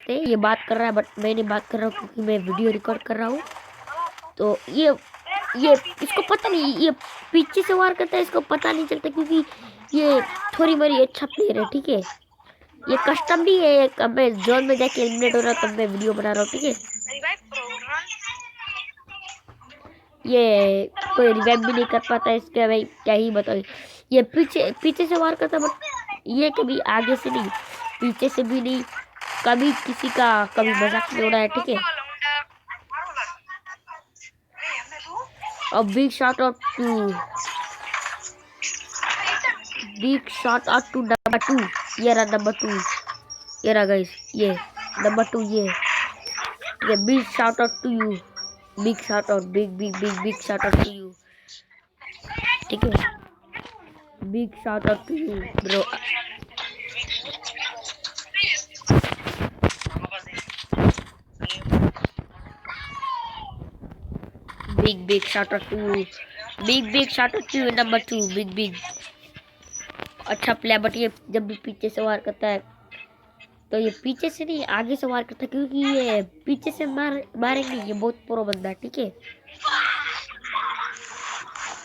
सकते हैं। ये बात कर रहा है बट मैं नहीं बात कर रहा हूँ क्योंकि मैं वीडियो रिकॉर्ड कर रहा हूँ। तो ये इसको पता नहीं, ये पीछे से वार करता है, इसको पता नहीं चलता क्योंकि ये थोड़ी बड़ी अच्छा प्लेयर है। ठीक है, ये कस्टम भी है। अब मैं जोन में जाके एलिमिनेट हो रहा हूँ तब मैं वीडियो बना रहा हूँ। ठीक है, ये कोई रिवाइव भी नहीं कर पाता इसके, भाई क्या ही बताओ। ये पीछे से वार करता बट ये कभी आगे से नहीं, पीछे से भी नहीं, कभी किसी का कभी मजाक नहीं उड़ाया। ठीक है, अब big shout out to number 2। ये रहा नंबर 2, ये रहा गाइस, ये नंबर 2 ये big shout out to you, big shout out, big shout out to you. ठीक है, big shout out to you bro. Big shout out to you, big shout out to you number 2, big अच्छा player. But ये जब भी पीछे से वार करता है तो ये पीछे से नहीं आगे से वार करता है क्योंकि ये पीछे से मारेंगे। ये बहुत प्रो बंदा है। ठीक है,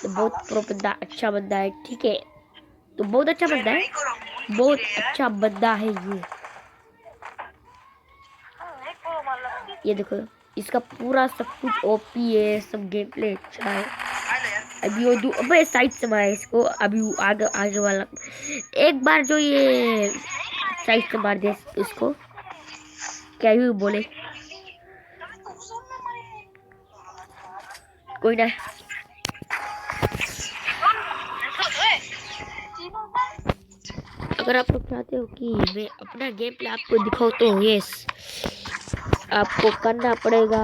तो बहुत प्रो बंदा, अच्छा बंदा है। ठीक है, तो बहुत अच्छा बंदा है, बहुत अच्छा बंदा है ये देखो इसका पूरा सब कुछ ओपी है, सब गेम प्ले अच्छा है। अभी वो अबे साइड से मारा इसको, अभी आगे वाला एक बार जो ये साइड से मार दिया इसको, क्या ही बोले। कोई ना, अगर आप लोग चाहते हो कि मैं अपना गेम प्ले आपको दिखाऊं तो यस, आपको करना पड़ेगा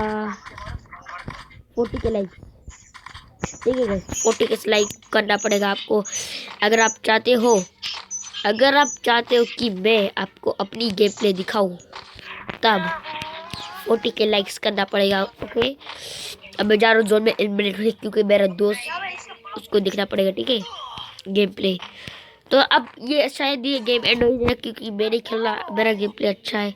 40 के लाइक। ठीक है गाइस, 40 के लाइक करना पड़ेगा आपको अगर आप चाहते हो कि मैं आपको अपनी गेम प्ले दिखाऊं, तब 40 के लाइक्स करना पड़ेगा। ओके, अब मैं जा रहा हूँ जोन में एलिमिनेट क्योंकि मेरा दोस्त उसको देखना पड़ेगा। ठीक है, गेम प्ले। तो अब ये शायद ये गेम एंड हो जाएगा क्योंकि मैं नहीं खेल रहा, मेरा गेम प्ले अच्छा है।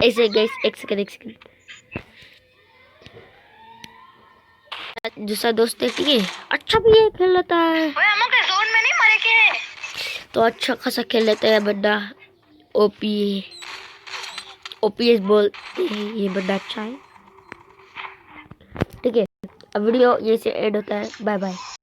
ऐसे गाइस, एक सेकंड, दूसरा दोस्त है। ठीक है, अच्छा भी ये खेल लेता है, तो अच्छा खासा खेल लेता है बंदा। ओपीएस बोलते हैं, ये बंदा अच्छा है। ठीक है, अब वीडियो ये से एंड होता है। Bye bye.